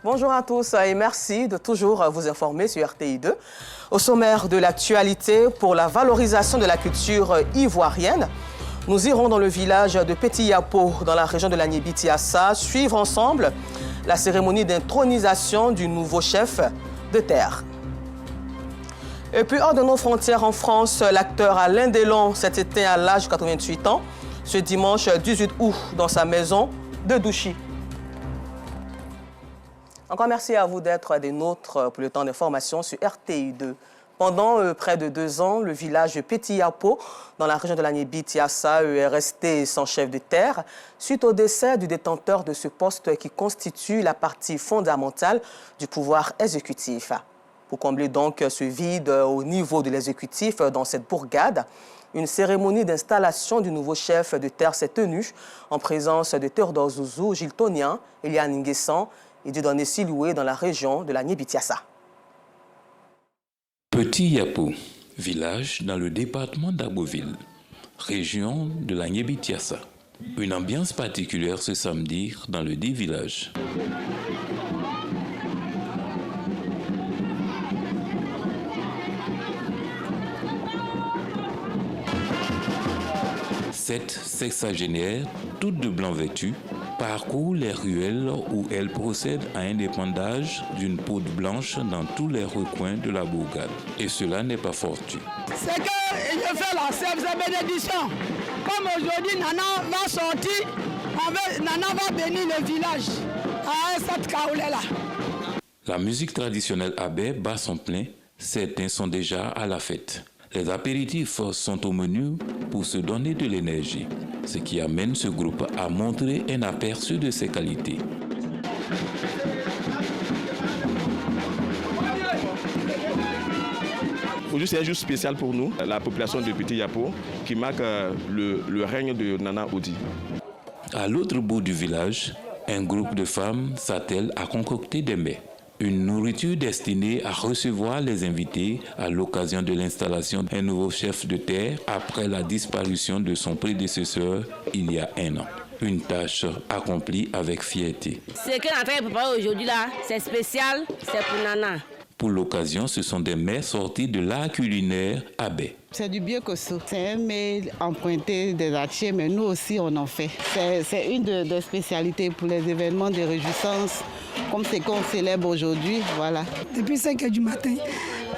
Bonjour à tous et merci de toujours vous informer sur RTI2. Au sommaire de l'actualité, pour la valorisation de la culture ivoirienne, nous irons dans le village de Petit Yapo, dans la région de la Niébitiassa, suivre ensemble la cérémonie d'intronisation du nouveau chef de terre. Et puis, hors de nos frontières en France, l'acteur Alain Delon s'est éteint à l'âge de 88 ans, ce dimanche 18 août, dans sa maison de Douchy. Encore merci à vous d'être des nôtres pour le temps d'information sur RTI2. Pendant près de 2 ans, le village Petit Yapo, dans la région de la Niébitiassa, est resté sans chef de terre suite au décès du détenteur de ce poste qui constitue la partie fondamentale du pouvoir exécutif. Pour combler donc ce vide au niveau de l'exécutif dans cette bourgade, une cérémonie d'installation du nouveau chef de terre s'est tenue en présence de Théodore Zouzou, Gilles Tonien, Eliane Nguessan et Dieudonné Siloué dans la région de la Niébitiassa. Petit Yapo, village dans le département d'Aboville, région de la Niébitiassa. Une ambiance particulière ce samedi dans le dit village. Cette sexagénaire, toute de blanc vêtue, parcourt les ruelles où elle procède à un épandage d'une poudre blanche dans tous les recoins de la bourgade. Et cela n'est pas fortuit. C'est que je fais la bénédiction. Comme aujourd'hui, Nana va sortir, Nana va bénir le village à cette kaoulé-là. La musique traditionnelle abé bat son plein. Certains sont déjà à la fête. Les apéritifs sont au menu pour se donner de l'énergie, ce qui amène ce groupe à montrer un aperçu de ses qualités. Aujourd'hui, c'est un jour spécial pour nous, la population de Petit Yapo, qui marque le règne de Nana Odi. À l'autre bout du village, un groupe de femmes s'attelle à concocter des mets. Une nourriture destinée à recevoir les invités à l'occasion de l'installation d'un nouveau chef de terre après la disparition de son prédécesseur il y a 1 an. Une tâche accomplie avec fierté. Ce qu'on est en train de préparer aujourd'hui là, c'est spécial, c'est pour Nana. Pour l'occasion, ce sont des mets sortis de l'art culinaire abé. C'est du biokosso. C'est un mets emprunté des Attiers, mais nous aussi on en fait. C'est une des spécialités pour les événements de réjouissance, comme c'est qu'on célèbre aujourd'hui, voilà. Depuis 5 h du matin,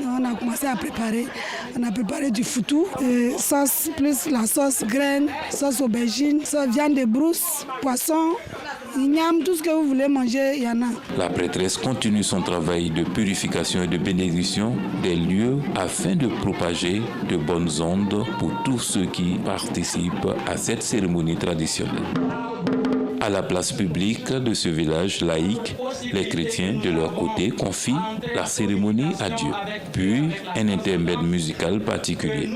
on a commencé à préparer. On a préparé du foutou, sauce plus la sauce graine, sauce aubergine, sauce viande de brousse, poisson, igname, tout ce que vous voulez manger, il y en a. La prêtresse continue son travail de purification et de bénédiction des lieux afin de propager de bonnes ondes pour tous ceux qui participent à cette cérémonie traditionnelle. À la place publique de ce village laïque, les chrétiens de leur côté confient la cérémonie à Dieu, puis un intermède musical particulier.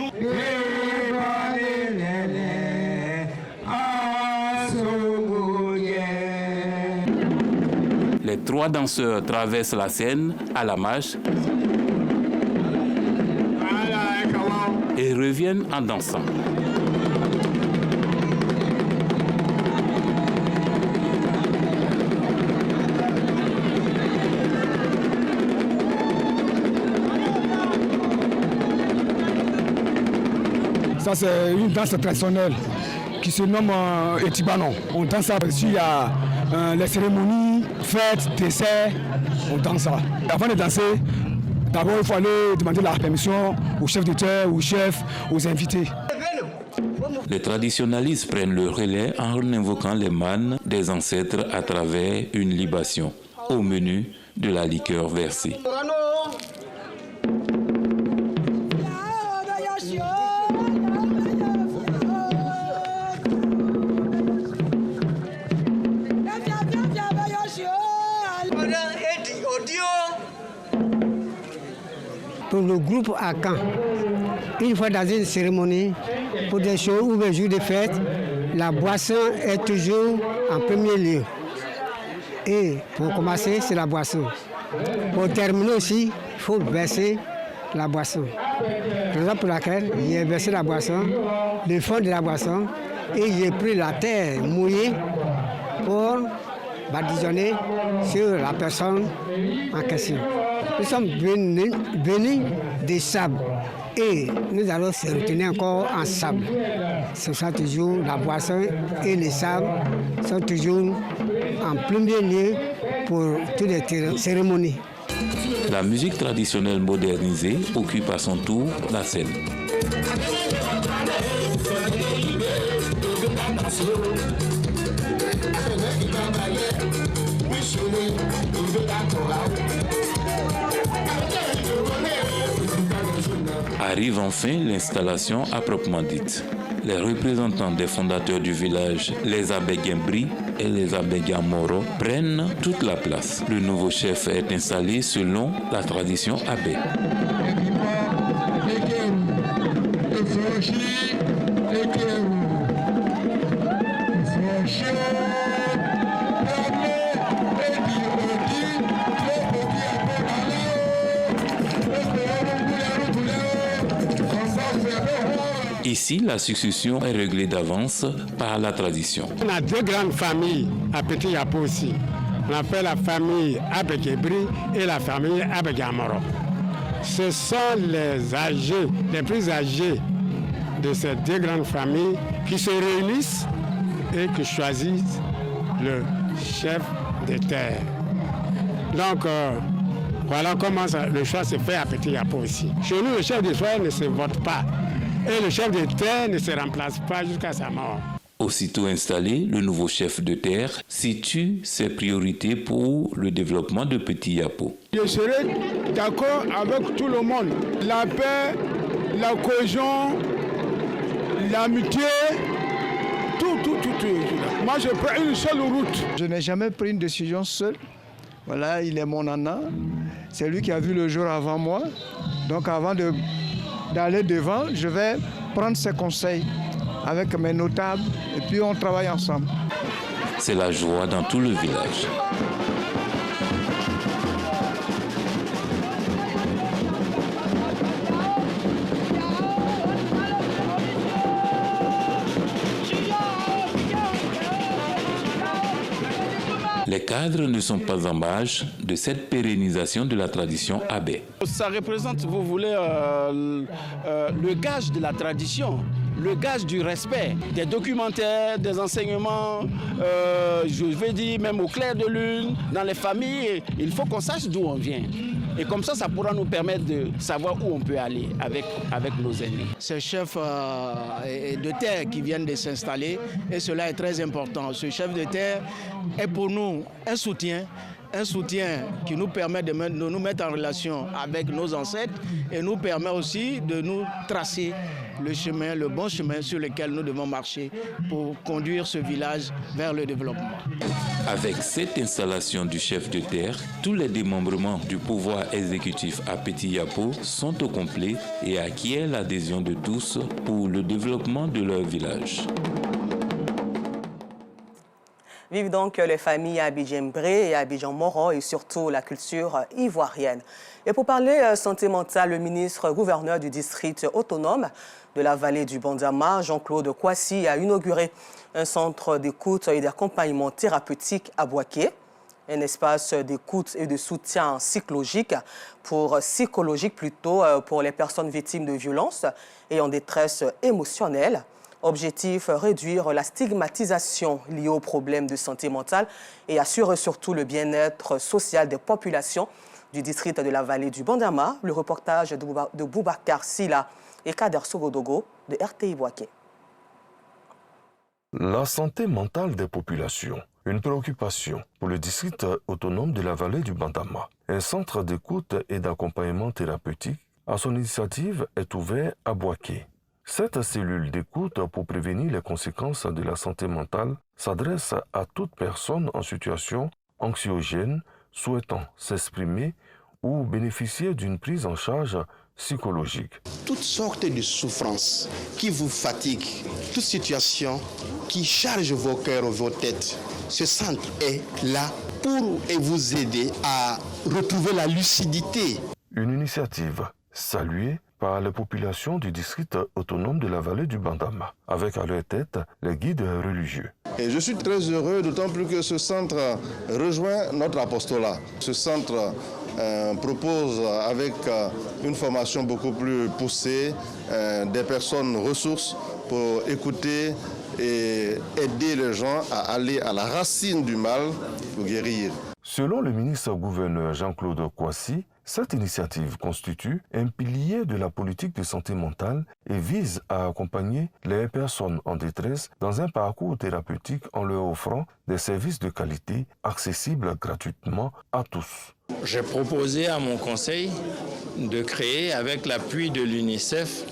Les 3 danseurs traversent la scène à la marche et reviennent en dansant. Ça, c'est une danse traditionnelle qui se nomme Etibanon. On danse ça dessus, il y a les cérémonies, fêtes, desserts, on danse ça. Avant de danser, d'abord il faut aller demander la permission au chef de terre, au chef, aux invités. Les traditionalistes prennent le relais en invoquant les mânes des ancêtres à travers une libation. Au menu, de la liqueur versée. Pour le groupe à Caen, une fois dans une cérémonie, pour des shows ou des jours de fête, la boisson est toujours en premier lieu. Et pour commencer, c'est la boisson. Pour terminer aussi, il faut verser la boisson. Raison pour laquelle j'ai versé la boisson, le fond de la boisson, et j'ai pris la terre mouillée pour badigeonner sur la personne en question. Nous sommes venus des sables et nous allons se retenir encore en sable. Ce sera toujours la boisson et les sables sont toujours en premier lieu pour toutes les cérémonies. La musique traditionnelle modernisée occupe à son tour la scène. Arrive enfin l'installation à proprement dite. Les représentants des fondateurs du village, les Abéguimbri et les Abéguiamoro, prennent toute la place. Le nouveau chef est installé selon la tradition abé. Ici, la succession est réglée d'avance par la tradition. On a deux grandes familles à Petit Yapo aussi. On appelle la famille Abéguimbri et la famille Abéguiamoro. Ce sont les âgés, les plus âgés de ces deux grandes familles qui se réunissent et qui choisissent le chef de terre. Donc, voilà comment le choix se fait à Petit Yapo aussi. Chez nous, le chef de terre ne se vote pas. Et le chef de terre ne se remplace pas jusqu'à sa mort. Aussitôt installé, le nouveau chef de terre situe ses priorités pour le développement de Petit Yapo. Je serai d'accord avec tout le monde. La paix, la cohésion, l'amitié, tout. Moi, je prends une seule route. Je n'ai jamais pris une décision seul. Voilà, il est mon nana. C'est lui qui a vu le jour avant moi. Donc avant d'aller devant, je vais prendre ses conseils avec mes notables et puis on travaille ensemble. C'est la joie dans tout le village. Les cadres ne sont pas en marge de cette pérennisation de la tradition abé. Ça représente, vous voulez, le gage de la tradition, le gage du respect, des documentaires, des enseignements, je vais dire même au clair de lune, dans les familles, il faut qu'on sache d'où on vient. Et comme ça pourra nous permettre de savoir où on peut aller avec nos aînés. Ces chefs de terre qui viennent de s'installer, et cela est très important. Ce chef de terre est pour nous un soutien qui nous permet de nous mettre en relation avec nos ancêtres et nous permet aussi de nous tracer le chemin, le bon chemin sur lequel nous devons marcher pour conduire ce village vers le développement. Avec cette installation du chef de terre, tous les démembrements du pouvoir exécutif à Petit Yapo sont au complet et acquièrent l'adhésion de tous pour le développement de leur village. Vivent donc les familles Abéguimbri et Abéguiamoro et surtout la culture ivoirienne. Et pour parler santé mentale, le ministre-gouverneur du district autonome de la vallée du Bandama, Jean-Claude Kouassi, a inauguré un centre d'écoute et d'accompagnement thérapeutique à Bouaké, un espace d'écoute et de soutien psychologique pour les personnes victimes de violences et en détresse émotionnelle. Objectif, réduire la stigmatisation liée aux problèmes de santé mentale et assurer surtout le bien-être social des populations du district de la vallée du Bandama. Le reportage de Boubacar Silla et Kader Sogodogo de RTI Bouaké. La santé mentale des populations, une préoccupation pour le district autonome de la vallée du Bandama. Un centre d'écoute et d'accompagnement thérapeutique, à son initiative, est ouvert à Bouaké. Cette cellule d'écoute pour prévenir les conséquences de la santé mentale s'adresse à toute personne en situation anxiogène souhaitant s'exprimer ou bénéficier d'une prise en charge psychologique. Toutes sortes de souffrances qui vous fatiguent, toute situation qui charge vos cœurs, vos têtes, ce centre est là pour vous aider à retrouver la lucidité. Une initiative saluée par les populations du district autonome de la vallée du Bandama, avec à leur tête les guides religieux. Et je suis très heureux, d'autant plus que ce centre rejoint notre apostolat. Ce centre propose, avec une formation beaucoup plus poussée, des personnes ressources pour écouter et aider les gens à aller à la racine du mal pour guérir. Selon le ministre-gouverneur Jean-Claude Kouassi, cette initiative constitue un pilier de la politique de santé mentale et vise à accompagner les personnes en détresse dans un parcours thérapeutique en leur offrant des services de qualité accessibles gratuitement à tous. J'ai proposé à mon conseil de créer, avec l'appui de l'UNICEF,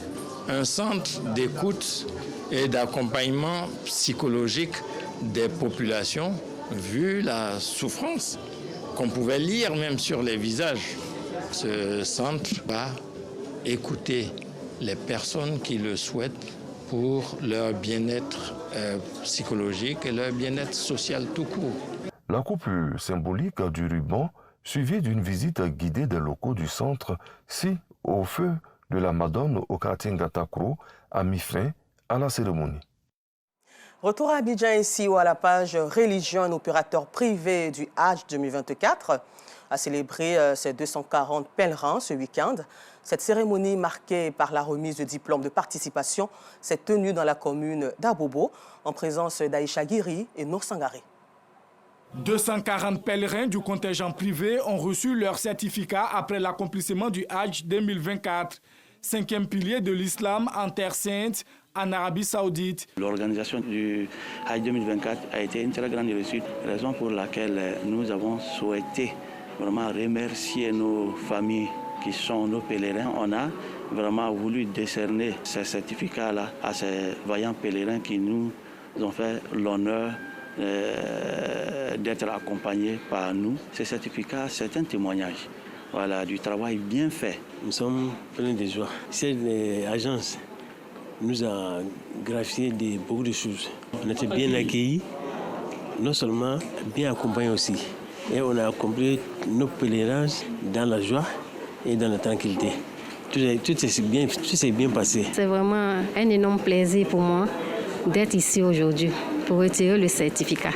un centre d'écoute et d'accompagnement psychologique des populations, vu la souffrance qu'on pouvait lire même sur les visages. Ce centre va écouter les personnes qui le souhaitent pour leur bien-être psychologique et leur bien-être social tout court. La coupure symbolique du ruban, suivie d'une visite guidée des locaux du centre, si au feu de la Madone au quartier Ngatakro, a mis fin à la cérémonie. Retour à Abidjan ici où à la page religion, un opérateur privé du Hajj 2024 a célébré ses 240 pèlerins ce week-end. Cette cérémonie marquée par la remise de diplômes de participation s'est tenue dans la commune d'Abobo en présence d'Aïcha Guiri et Nour Sangaré. 240 pèlerins du contingent privé ont reçu leur certificat après l'accomplissement du Hajj 2024, 5e pilier de l'islam en Terre Sainte, en Arabie Saoudite. L'organisation du Hajj 2024 a été une très grande réussite, raison pour laquelle nous avons souhaité vraiment remercier nos familles qui sont nos pèlerins. On a vraiment voulu décerner ces certificats-là à ces vaillants pèlerins qui nous ont fait l'honneur d'être accompagnés par nous. Ces certificats, c'est un témoignage du travail bien fait. Nous sommes pleins de joie. Cette agence nous a gratifié de beaucoup de choses. On a été bien accueillis, non seulement bien accompagnés aussi. Et on a accompli nos pèlerinages dans la joie et dans la tranquillité. Tout s'est bien passé. C'est vraiment un énorme plaisir pour moi d'être ici aujourd'hui pour retirer le certificat.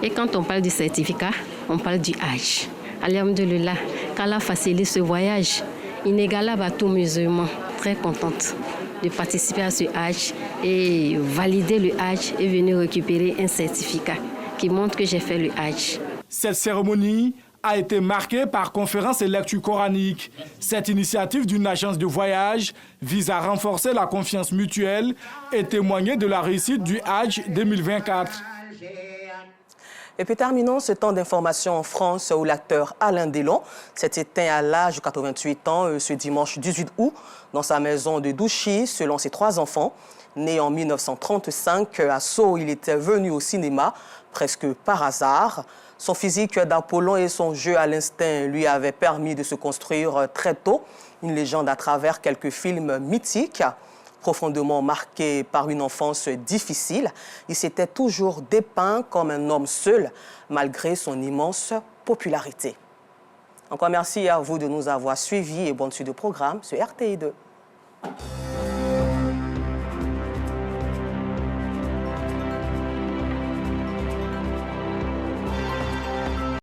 Et quand on parle du certificat, on parle du Hajj. Alhamdulillah, qu'Allah facilite ce voyage inégalable à tout musulman. Très contente de participer à ce Hajj et valider le Hajj et venir récupérer un certificat qui montre que j'ai fait le Hajj. Cette cérémonie a été marquée par conférences et lectures coraniques. Cette initiative d'une agence de voyage vise à renforcer la confiance mutuelle et témoigner de la réussite du Hajj 2024. Et puis terminons ce temps d'information en France où l'acteur Alain Delon s'est éteint à l'âge de 88 ans ce dimanche 18 août dans sa maison de Douchy selon ses 3 enfants. Né en 1935 à Sceaux, il était venu au cinéma presque par hasard. Son physique d'Apollon et son jeu à l'instinct lui avaient permis de se construire très tôt une légende à travers quelques films mythiques. Profondément marqué par une enfance difficile, il s'était toujours dépeint comme un homme seul, malgré son immense popularité. Encore merci à vous de nous avoir suivis et bonne suite de programme sur RTI2.